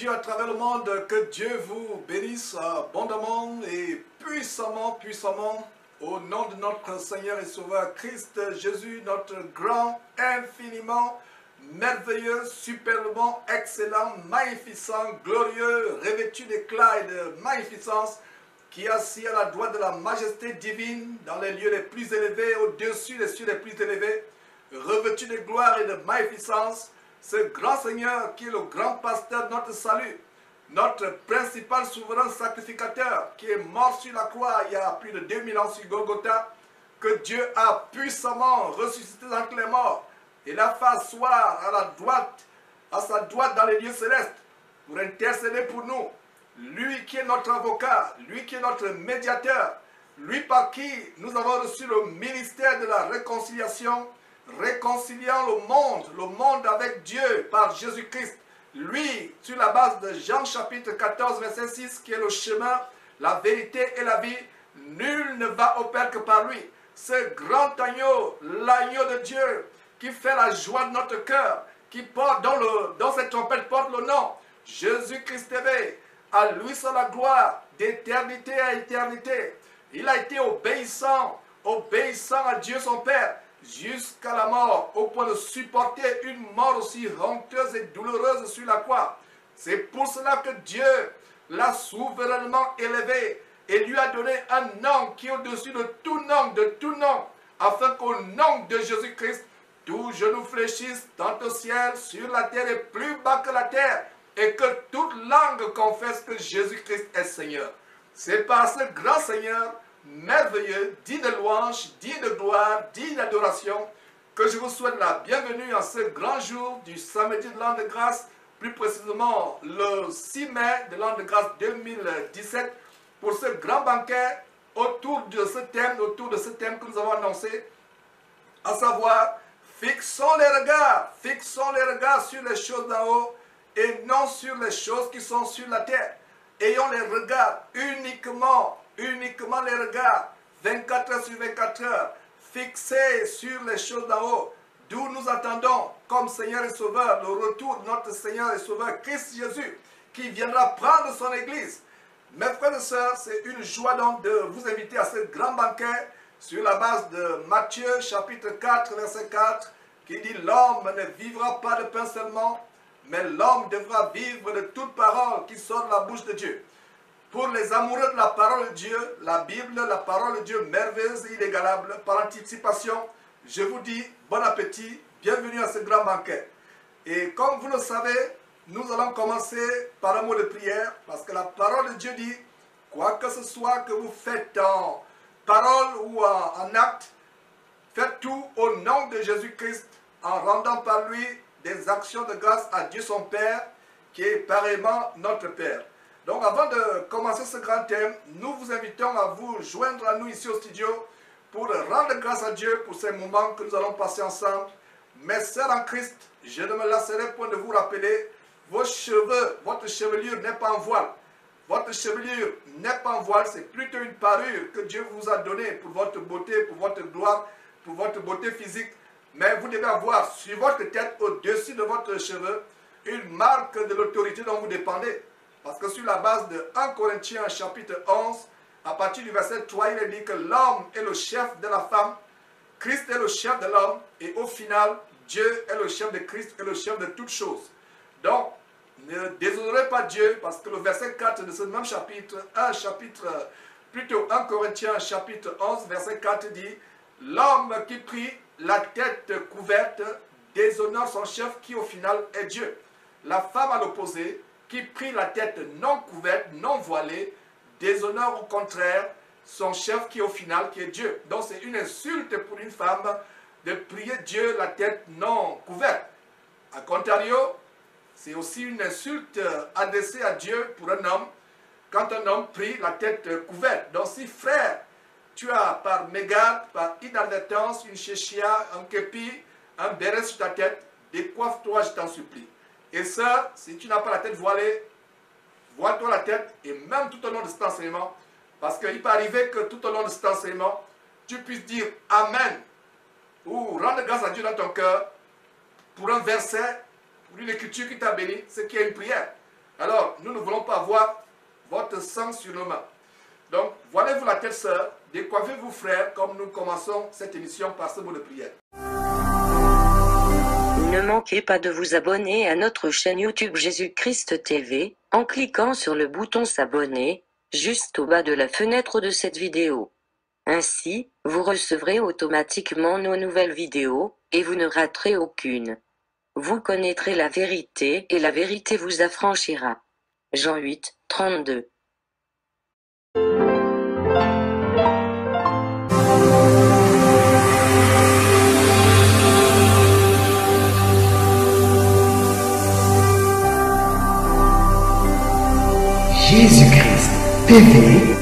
Dieu à travers le monde, que Dieu vous bénisse abondamment et puissamment, puissamment, au nom de notre Seigneur et Sauveur Christ Jésus, notre grand, infiniment, merveilleux, superbement, excellent, magnificent, glorieux, revêtu d'éclat et de magnificence, qui est assis à la droite de la majesté divine, dans les lieux les plus élevés, au-dessus des cieux les plus élevés, revêtu de gloire et de magnificence, ce grand Seigneur qui est le grand pasteur de notre salut, notre principal souverain sacrificateur, qui est mort sur la croix il y a plus de 2000 ans sur Golgotha, que Dieu a puissamment ressuscité d'entre les morts et l'a fait asseoir à sa droite dans les lieux célestes, pour intercéder pour nous. Lui qui est notre avocat, lui qui est notre médiateur, lui par qui nous avons reçu le ministère de la réconciliation, réconciliant le monde avec Dieu par Jésus-Christ. Lui, sur la base de Jean chapitre 14, verset 6, qui est le chemin, la vérité et la vie, nul ne va au Père que par lui. Ce grand agneau, l'agneau de Dieu, qui fait la joie de notre cœur, qui porte dans cette trompette porte le nom, Jésus-Christ élevé, à lui soit la gloire, d'éternité à éternité. Il a été obéissant à Dieu son Père, jusqu'à la mort, au point de supporter une mort aussi honteuse et douloureuse sur la croix. C'est pour cela que Dieu l'a souverainement élevé et lui a donné un nom qui est au-dessus de tout nom, afin qu'au nom de Jésus-Christ, tout genou fléchisse tant au ciel, sur la terre et plus bas que la terre, et que toute langue confesse que Jésus-Christ est Seigneur. C'est par ce grand Seigneur merveilleux, digne de louange, digne de gloire, digne d'adoration, que je vous souhaite la bienvenue en ce grand jour du samedi de l'an de grâce, plus précisément le 6 mai de l'an de grâce 2017, pour ce grand banquet autour de ce thème que nous avons annoncé, à savoir, fixons les regards sur les choses d'en haut et non sur les choses qui sont sur la terre. Ayons les regards uniquement les regards, 24 heures sur 24 heures, fixés sur les choses d'en haut, d'où nous attendons, comme Seigneur et Sauveur, le retour de notre Seigneur et Sauveur Christ Jésus, qui viendra prendre son Église. Mes frères et sœurs, c'est une joie donc de vous inviter à ce grand banquet sur la base de Matthieu chapitre 4, verset 4, qui dit « L'homme ne vivra pas de pain seulement, mais l'homme devra vivre de toute parole qui sort de la bouche de Dieu. » Pour les amoureux de la parole de Dieu, la Bible, la parole de Dieu merveilleuse et inégalable, par anticipation, je vous dis bon appétit, bienvenue à ce grand banquet. Et comme vous le savez, nous allons commencer par un mot de prière, parce que la parole de Dieu dit, quoi que ce soit que vous faites en parole ou en acte, faites tout au nom de Jésus-Christ, en rendant par lui des actions de grâce à Dieu son Père, qui est pareillement notre Père. Donc avant de commencer ce grand thème, nous vous invitons à vous joindre à nous ici au studio pour rendre grâce à Dieu pour ces moments que nous allons passer ensemble. Mes sœurs en Christ, je ne me lasserai point de vous rappeler, vos cheveux, votre chevelure n'est pas en voile. Votre chevelure n'est pas en voile, c'est plutôt une parure que Dieu vous a donnée pour votre beauté, pour votre gloire, pour votre beauté physique. Mais vous devez avoir sur votre tête, au-dessus de votre cheveu, une marque de l'autorité dont vous dépendez. Parce que sur la base de 1 Corinthiens chapitre 11, à partir du verset 3, il est dit que l'homme est le chef de la femme, Christ est le chef de l'homme, et au final, Dieu est le chef de Christ et le chef de toutes choses. Donc, ne déshonorez pas Dieu, parce que le verset 4 de ce même chapitre, 1 Corinthiens chapitre 11, verset 4 dit, l'homme qui prie la tête couverte déshonore son chef qui au final est Dieu. La femme à l'opposé, qui prie la tête non couverte, non voilée, déshonore au contraire son chef qui au final qui est Dieu. Donc c'est une insulte pour une femme de prier Dieu la tête non couverte. A contrario, c'est aussi une insulte adressée à Dieu pour un homme quand un homme prie la tête couverte. Donc si frère, tu as par mégarde, par inadvertance, une chéchia, un képi, un béret sur ta tête, décoiffe-toi, je t'en supplie. Et ça, si tu n'as pas la tête voilée, voile-toi la tête, et même tout au long de cet enseignement, parce qu'il peut arriver que tout au long de cet enseignement, tu puisses dire Amen, ou rendre grâce à Dieu dans ton cœur, pour un verset, pour une écriture qui t'a béni, c'est qui est une prière. Alors, nous ne voulons pas voir votre sang sur nos mains. Donc, voilez-vous la tête, sœur, décoiffez-vous, frère, comme nous commençons cette émission par ce mot de prière. Ne manquez pas de vous abonner à notre chaîne YouTube Jésus-Christ TV, en cliquant sur le bouton s'abonner, juste au bas de la fenêtre de cette vidéo. Ainsi, vous recevrez automatiquement nos nouvelles vidéos, et vous ne raterez aucune. Vous connaîtrez la vérité, et la vérité vous affranchira. Jean 8, 32. Jésus-Christ TV,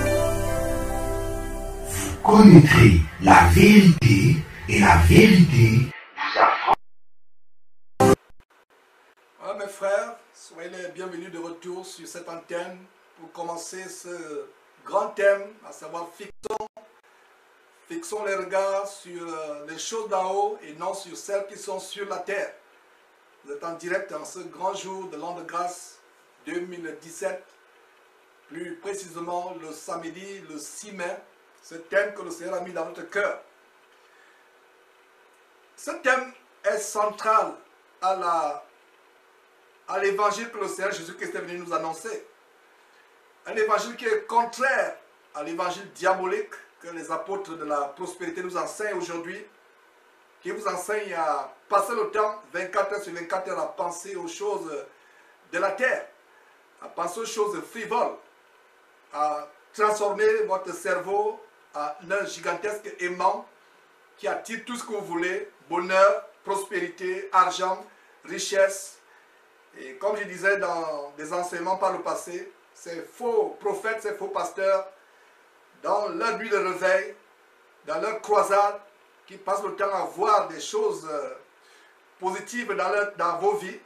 vous connaîtrez la vérité et la vérité vous affranchira. Voilà, mes frères, soyez les bienvenus de retour sur cette antenne pour commencer ce grand thème, à savoir fixons les regards sur les choses d'en haut et non sur celles qui sont sur la terre. Vous êtes en direct en ce grand jour de l'an de grâce 2017. Plus précisément le samedi, le 6 mai, ce thème que le Seigneur a mis dans notre cœur. Ce thème est central à l'évangile que le Seigneur Jésus-Christ est venu nous annoncer. Un évangile qui est contraire à l'évangile diabolique que les apôtres de la prospérité nous enseignent aujourd'hui, qui vous enseigne à passer le temps 24 heures sur 24 heures à penser aux choses de la terre, à penser aux choses frivoles, à transformer votre cerveau en un gigantesque aimant qui attire tout ce que vous voulez, bonheur, prospérité, argent, richesse. Et comme je disais dans des enseignements par le passé, ces faux prophètes, ces faux pasteurs, dans leur nuit de réveil, dans leur croisade, qui passent le temps à voir des choses positives dans vos vies,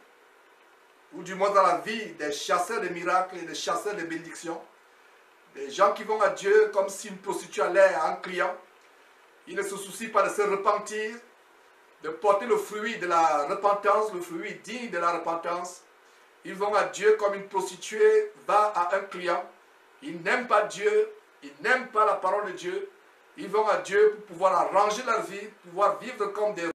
ou du moins dans la vie des chasseurs de miracles et des chasseurs de bénédictions. Des gens qui vont à Dieu comme si une prostituée allait à un client. Ils ne se soucient pas de se repentir, de porter le fruit de la repentance, le fruit digne de la repentance. Ils vont à Dieu comme une prostituée va à un client. Ils n'aiment pas Dieu, ils n'aiment pas la parole de Dieu. Ils vont à Dieu pour pouvoir arranger leur vie, pouvoir vivre comme des